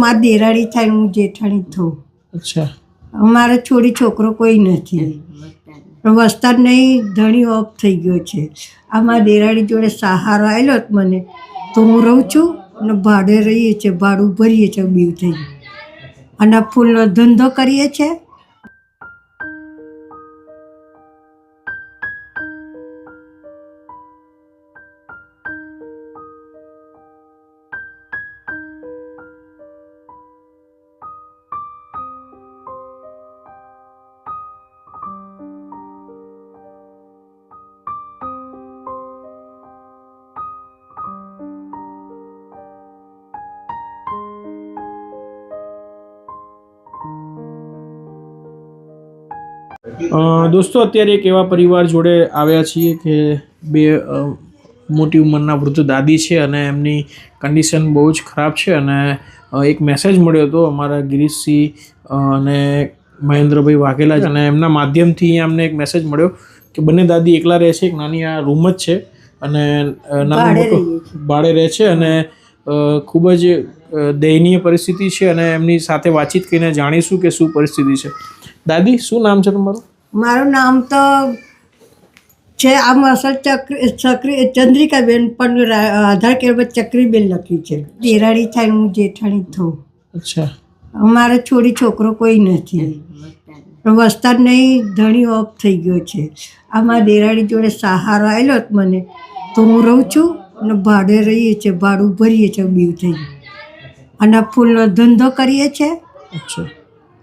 મારા દેરાણી થાય હું જેઠાણી થઉં. અચ્છા. અમારે છોડી છોકરો કોઈ નથી. વસ્તાર નહીં, ધણી ઓફ થઈ ગયો છે. આ મારા દેરાણી જોડે સહારો આવેલો મને, તો હું રહું છું અને ભાડે રહીએ છીએ, ભાડું ભરીએ છીએ બીવ થઈ. અને ફૂલનો ધંધો કરીએ છીએ. દોસ્તો અત્યારે એક એવા પરિવાર જોડે આવ્યા છીએ કે બે મોટી ઉંમરના વૃદ્ધ દાદી છે અને એમની કન્ડિશન બહુ જ ખરાબ છે. અને એક મેસેજ મળ્યો હતો અમારા ગિરીશસિંહ અને મહેન્દ્રભાઈ વાઘેલા છે, અને એમના માધ્યમથી અહીંયા અમને એક મેસેજ મળ્યો કે બંને દાદી એકલા રહે છે. એક નાની આ રૂમ જ છે અને નાનું મોટું ભાડે રહે છે અને ખૂબ જ દયનીય પરિસ્થિતિ છે. અને એમની સાથે વાતચીત કરીને જાણીશું કે શું પરિસ્થિતિ છે. દાદી, શું નામ છે તમારું? મારું નામ તો છે આમ અસલ ચક્રી ચંદ્રિકાબેન, પણ આધાર કાર્ડ પર ચક્રીબેન લખ્યું છે. દેરાણી થાય હું જેઠાણી થઉં. અચ્છા. અમારે છોડી છોકરો કોઈ નથી. વસ્તાર નહીં, ધણી ઓફ થઈ ગયો છે. આ મારા દેરાણી જોડે સહારો આવેલો મને, તો હું રહું છું અને ભાડે રહીએ છીએ, ભાડું ભરીએ છીએ બીવ થઈ. અને ફૂલનો ધંધો કરીએ છીએ. અચ્છા.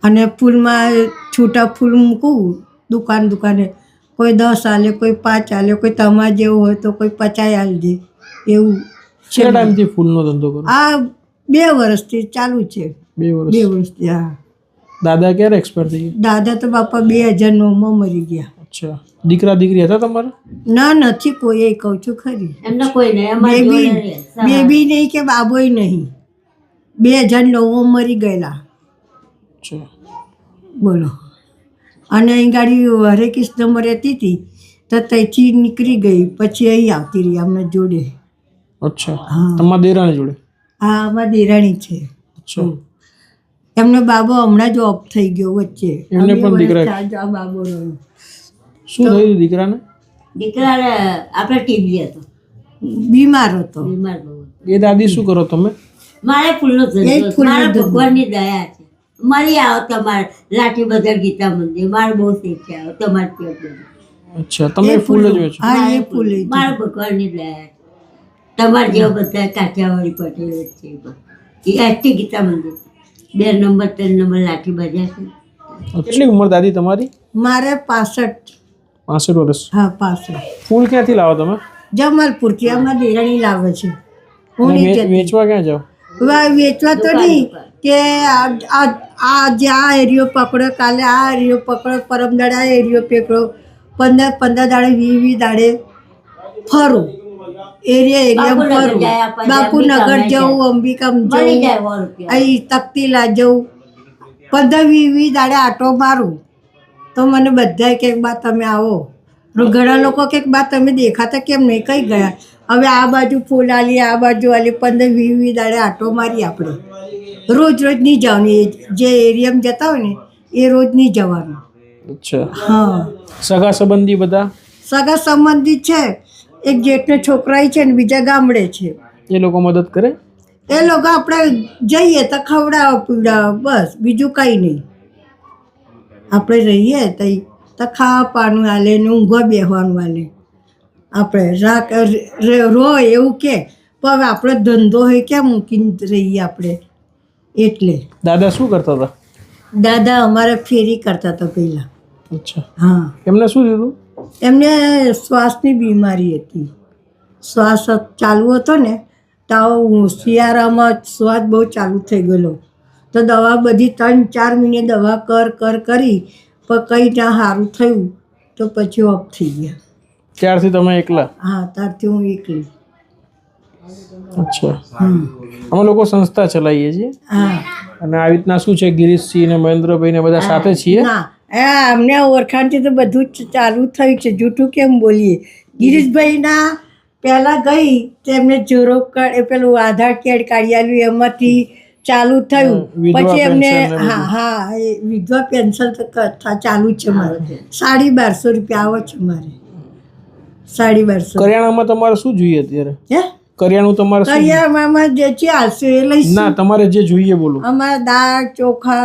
અને ફૂલમાં છૂટા ફૂલ મૂકું દુકાને, કોઈ 10 આલે, કોઈ 5 આલે, કોઈ તમારે જેવું હોય તો કોઈ 50 આલજે, એવું છે. કેટલા ટાઈમથી ફૂલનો ધંધો કરો? આ 2 વર્ષથી ચાલુ છે. 2 વર્ષથી. હા. દાદા ક્યારે એક્સપાયર થઈ ગયા? દાદા તો બાપા 2009માં મરી ગયા. અચ્છા. દીકરા દીકરી હતા તમારા? ના, નથી કોઈ. એ કહું છું ખરી, એમને કોઈ નહીં, બેબી નહીં કે બાબોય નહીં. 2009માં મરી ગયેલા. અચ્છા. બોલો. અને અહીં ગાડી હરે કૃષ્ણમાં રહેતી હતી તો ત્યાંથી નીકળી ગઈ, પછી અહીં આવતી રહી અમને જોડે. અચ્છા. તમારા દેરાણી જોડે? હા, અમારા દેરાણી છે. અચ્છા. એમનો બાબો હમણાં જ ઓફ થઈ ગયો વચ્ચે. એમને પણ દીકરા? આ બાબો રહ્યો. શું થયું દીકરાને? દીકરાને આપણે ટીબી હતો, બીમાર હતો. બીમાર બહુ. એ દાદી શું કરો તમે? મારે ફૂલનો ધંધો, મારે ભગવાનની દયા છે. મારી આવો તમારે લાઠી બજાર ગીતા મંદિર, મારે બહુ શીખ આવો તમારે ત્યાં. અચ્છા. તમે ફૂલ જ વેચો? હા, એ ફૂલ. મારે ભગવાનની દયા છે. તમારે જેવા બધા કાઠિયાવાડી પટેલ છે. એ એસટી ગીતા મંદિર 2 નંબર 3 નંબર લાઠી બજાર છે. કેટલી ઉંમર દાદી તમારી? મારે 65 વર્ષ. હા, 65. ફૂલ ક્યાંથી લાવો તમે? જમાલપુરથી. અમારા દેરાણી લાવે છે. હું વેચવા ક્યાં જાઓ? વેચવા તો નહીં કે આજે આ એરિયો પકડો, કાલે આ એરિયો પકડો, પરમ દાડે આ એરિયો પકડો, 15 દાડે 20 દાડે ફરું. એરિયા ફરું. બાપુનગર જવું, અંબિકામ જવું, અહીં તકતીલા જવું, 15-20 દાડે આટો મારું. તો મને બધા કે બા તમે આવો. ઘણા લોકો કે બા તમે દેખાતા કેમ નહીં, કઈ ગયા? હવે આ બાજુ ફૂલ આલી, આ બાજુ આલી, 15-20 દાડે આટો મારી. આપણે રોજ નહીં જવાનું. જે એરિયામાં જતા હોય ને એ રોજ નહીં જવાનું. અચ્છા. હા. સગા સંબંધી બધા? સગા સંબંધી છે. એક જેઠનો છોકરા છે ને બીજા ગામડે છે. એ લોકો મદદ કરે? એ લોકો આપણે જઈએ તો ખવડાવો પીવડાવો, બસ, બીજું કંઈ નહીં. આપણે રહીએ તો ખાવા પાનું હાલે ને ઊંઘવા બેસવાનું હાલે. આપણે રો એવું કે પણ હવે આપણો ધંધો હોય ક્યાં મૂકીને રહીએ આપણે. એટલે દાદા શું કરતા હતા? દાદા અમારે ફેરી કરતા હતા પહેલાં. અચ્છા. હા. એમને શું થયું? એમને શ્વાસની બીમારી હતી. શ્વાસ ચાલુ હતો ને તો શિયાળામાં શ્વાસ બહુ ચાલુ થઈ ગયેલો, તો દવા બધી 3-4 મહિને દવા કરી પણ કંઈ ત્યાં સારું થયું તો પછી ઓફ થઈ ગયા. ત્યારથી તમે એકલા? હા, ત્યારથી હું એકલી. અચ્છા. અમે લોકો સંસ્થા ચલાવીએ છીએ. હા. અને આવી રીતના શું છે, ગિરીશસિંહ ને મહેન્દ્રભાઈ ને બધા સાથે છીએ. હા, અમને ઓળખાણથી તો બધું જ ચાલુ થયું છે. જૂઠું કેમ બોલીએ? ગિરીશભાઈના પહેલાં ગઈ તો એમને જોરો પેલું આધાર કાર્ડ કાઢી આપ્યું, એમાંથી ચાલુ થયું વિધવા પછી એમને પેન્શન ને બધું. હા એ વિધવા પેન્શન તો ચાલુ જ છે મારે 1250 રૂપિયા આવે છે મારે 1250 કરિયાણામાં તમારે શું જોઈએ અત્યારે? હે કરિયાણું તમારે શું? કરિયાણામાં જે ચાલશે એ લઈશું ના, તમારે જે જોઈએ બોલો. અમારે દાળ ચોખા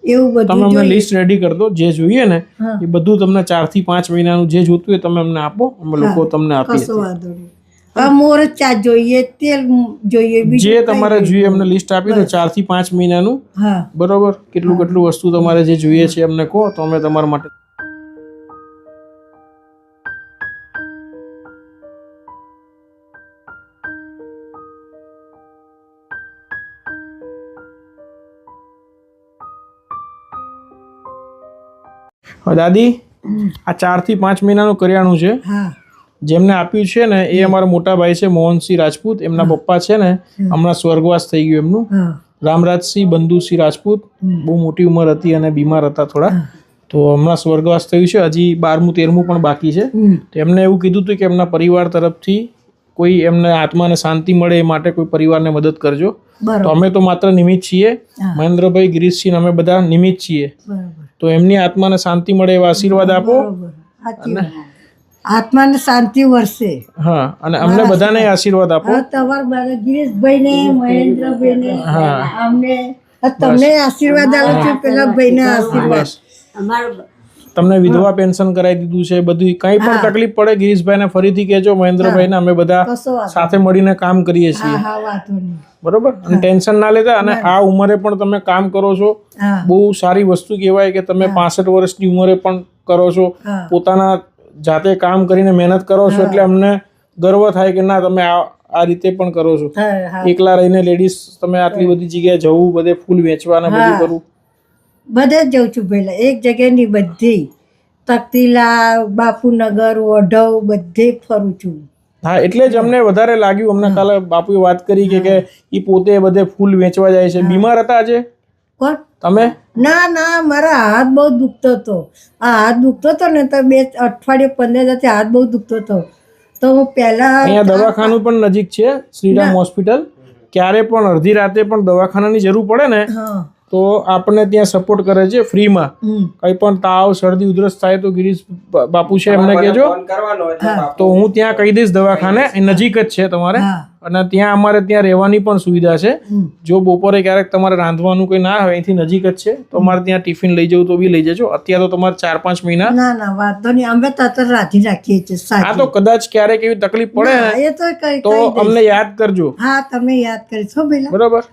એવું તમે બધું અમને જોઈએ. લિસ્ટ રેડી કરી દો, જે જોઈએ ને હા. એ બધું તમને 4 થી 5 મહિનાનું જે જોતું હોય તમે અમને આપો, અમે લોકો તમને આપીએ કશો છીએ. વાંધો નહીં. હવે મોર ચા જોઈએ, તેલ જોઈએ, બીજું જે કંઈ તમારે જોઈએ. જોઈએ અમને લિસ્ટ આપી દો 4 થી 5 મહિનાનું. હા બરોબર, કેટલું વસ્તુ તમારે જે જોઈએ છે અમને કહો તો અમે તમારા માટે. હવે દાદી, આ 4 થી 5 મહિનાનું કરિયાણું છે હા જેમને આપ્યું છે ને એ અમારા મોટા ભાઈ છે મોહનસિંહ રાજપૂત. એમના પપ્પા છે ને હમણાં સ્વર્ગવાસ થઈ ગયું એમનું, હા રામરાજસિંહ બંધુસિંહ રાજપૂત. બહુ મોટી ઉંમર હતી અને બીમાર હતા થોડા, તો હમણાં સ્વર્ગવાસ થયું છે. હજી 12મું 13મું પણ બાકી છે. તો એમને એવું કીધું હતું કે એમના પરિવાર તરફથી કોઈ એમને આત્માને શાંતિ મળે એ માટે કોઈ પરિવારને મદદ કરજો. તો બરોબર અમે તો માત્ર નિમિત્ત છીએ, મહેન્દ્રભાઈ, ગિરીશસિંહ અમે બધા નિમિત્ત છીએ. બરોબર તો એમની આત્માને શાંતિ મળે એવા આશીર્વાદ આપો. બરોબર સાચી વાત. આત્માને શાંતિ વરસે. હા, અને અમને બધાને આશીર્વાદ આપો. હવે તમારા બધા ગિરીશભાઈને મહેન્દ્રભાઈને અમને તમને આશીર્વાદ આલું છું, પેલા ભાઈને આશીર્વાદ. બસ અમારું તમને વિધવા પેન્શન કરાવી દીધું છે. બધું કંઈ પણ તકલીફ પડે ગિરીશભાઈને ફરીથી કહેજો, મહેન્દ્રભાઈને. અમે બધા કશો વાંધો સાથે મળીને કામ કરીએ છીએ. હા હા વાંધો નહીં. બરોબર, અને ટેન્શન ના લેતા. અને આ ઉંમરે પણ તમે કામ કરો છો, હા બહુ સારી વસ્તુ કહેવાય કે તમે 65 વર્ષની ઉંમરે પણ કરો છો. હા. પોતાના જાતે કામ કરીને મહેનત કરો છો, એટલે અમને ગર્વ થાય કે ના તમે આ રીતે પણ કરો છો. હા હા એકલા રહીને લેડીઝ તમે આટલી બધી જગ્યાએ જવું, બધે ફૂલ વેચવા ને બધું કરવું. બધે જ જઉં છું પહેલા, એક જગ્યાની બધી તકતીલા, બાપુનગર, ઓઢવ બધે ફરું છું. હા, એટલે જ અમને વધારે લાગ્યું. અમને કાલે બાપુએ વાત કરી કે એ પોતે બધે ફૂલ વેચવા જાય છે. બીમાર હતા આજે કોણ? તમે? ના ના, મારા હાથ બહુ દુખતો હતો. આ હાથ દુખતો હતો ને તો 2 અઠવાડિયે 15 દિવસથી હાથ બહુ દુખતો હતો. તો હું પહેલા અહીંયા દવાખાનું પણ નજીક છે, શ્રીરામ હોસ્પિટલ. ક્યારે પણ અડધી રાતે પણ દવાખાનાની જરૂર પડે ને હા તો આપણને ત્યાં સપોર્ટ કરે છે ફ્રીમાં. કંઈ પણ તાવ, શરદી, ઉધરસ થાય તો ગિરીશ બાપુ છે એમને કહેજો, તો હું ત્યાં કહી દઈશ દવાખાને. એ નજીક જ છે તમારે. હા અને ત્યાં અમારે ત્યાં રહેવાની પણ સુવિધા છે. જો બપોરે ક્યારેક તમારે રાંધવાનું કંઈ ના હોય, અહીંથી નજીક જ છે, તો અમારે ત્યાં ટિફિન લઈ જવું તો બી લઈ જજો. અત્યારે તો તમારે 4-5 મહિના. ના ના વાંધો નહીં, અમે તરત રાજી રાખીએ છીએ. આ સાચી તો કદાચ ક્યારેક એવી તકલીફ પડે ને એ તો કઈ તો અમને યાદ કરજો. હા તમે યાદ કરીશો પેલા. બરોબર,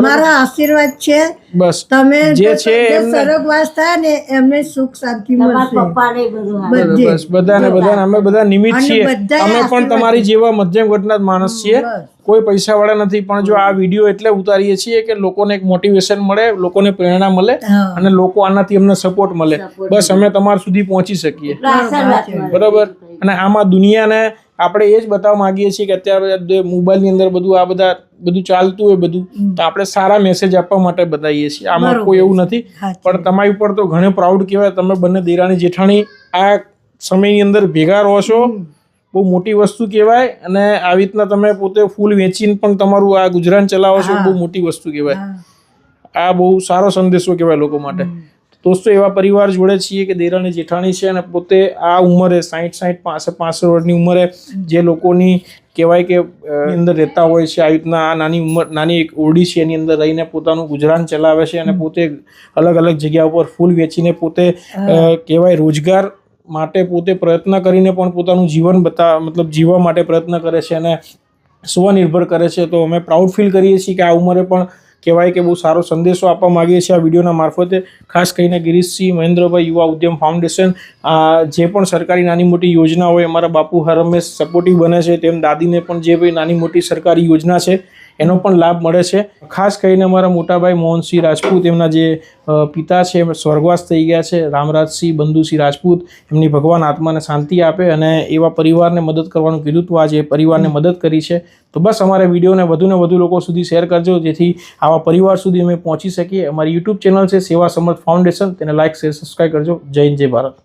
મારા આશીર્વાદ છે. બસ તમે જે છે એમને સ્વર્ગવાસ થાય ને એમને સુખ શાંતિ તમારા મળશે. પપ્પાને બધું બધે બસ બધાને અમે બધા નિમિત્ત અને છીએ. બધાએ અમે પણ તમારી જેવા મધ્યમ વર્ગના જ માણસ છીએ, બસ. કોઈ પૈસાવાળા નથી. પણ જો આ વિડીયો એટલે ઉતારીએ છીએ કે લોકોને એક મોટિવેશન મળે, લોકોને પ્રેરણા મળે, હા. અને લોકો આનાથી અમને સપોર્ટ મળે. બસ અમે તમારા સુધી પહોંચી શકીએ. આશીર્વાદ મળે. બરોબર. અને આમાં દુનિયાને આપણે એ જ બતાવવા માંગીએ છીએ કે અત્યારે મોબાઈલની અંદર બધું ચાલતું હોય બધું, તો આપણે સારા મેસેજ આપવા માટે બતાવીએ છીએ. આમાં કોઈ એવું નથી. પણ તમારી ઉપર તો ઘણો પ્રાઉડ કહેવાય. તમે બંને દેરાણી જેઠાણી આ સમયની અંદર ભેગા રહો છો, બહુ મોટી વસ્તુ કહેવાય. અને આવી રીતના તમે પોતે ફૂલ વેચીને પણ તમારું આ ગુજરાન ચલાવો છો, બહુ મોટી વસ્તુ કહેવાય. આ બહુ સારો સંદેશો કહેવાય લોકો માટે. દોસ્તો, એવા પરિવાર જોડે છીએ કે દેરાણી જેઠાણી છે અને પોતે આ ઉંમરે 60, 65 વર્ષની ઉંમરે જે લોકોની કહેવાય કે અંદર રહેતા હોય છે, આવી રીતના આ નાની એક ઓરડી છે એની અંદર રહીને પોતાનું ગુજરાન ચલાવે છે. અને પોતે અલગ અલગ જગ્યા ઉપર ફૂલ વેચીને પોતે કહેવાય રોજગાર માટે પોતે પ્રયત્ન કરીને પણ પોતાનું જીવન જીવવા માટે પ્રયત્ન કરે છે અને સ્વનિર્ભર કરે છે. તો અમે પ્રાઉડ ફીલ કરીએ છીએ કે આ ઉંમરે પણ કહેવાય કે બહુ સારો સંદેશો આપવા માગીએ છીએ આ વિડીયોના મારફતે. ખાસ કરીને ગિરીશસિંહ, મહેન્દ્રભાઈ, યુવા ઉદ્યમ ફાઉન્ડેશન, જે પણ સરકારી નાની મોટી યોજના હોય, અમારા બાપુ હર હંમેશ સપોર્ટિવ બને છે. તેમ દાદીને પણ જે ભાઈ નાની મોટી સરકારી યોજના છે એનો પણ લાભ મળે છે. ખાસ કરીને અમારા મોટાભાઈ મોહનસિંહ રાજપૂત, એમના જે પિતા છે સ્વર્ગવાસ થઈ ગયા છે, રામરાજસિંહ બંધુસિંહ રાજપૂત, એમની ભગવાન આત્માને શાંતિ આપે. અને એવા પરિવારને મદદ કરવાનું કીધું હતું, આજે પરિવારને મદદ કરી છે. તો બસ અમારા વિડીયોને વધુને વધુ લોકો સુધી શેર કરજો, જેથી આવા પરિવાર સુધી અમે પહોંચી શકીએ. અમારી યુટ્યુબ ચેનલ છે સેવા સમર્થ ફાઉન્ડેશન, તેને લાઇક, શેર, સબસ્ક્રાઈબ કરજો. જય હિન્દ, જય ભારત.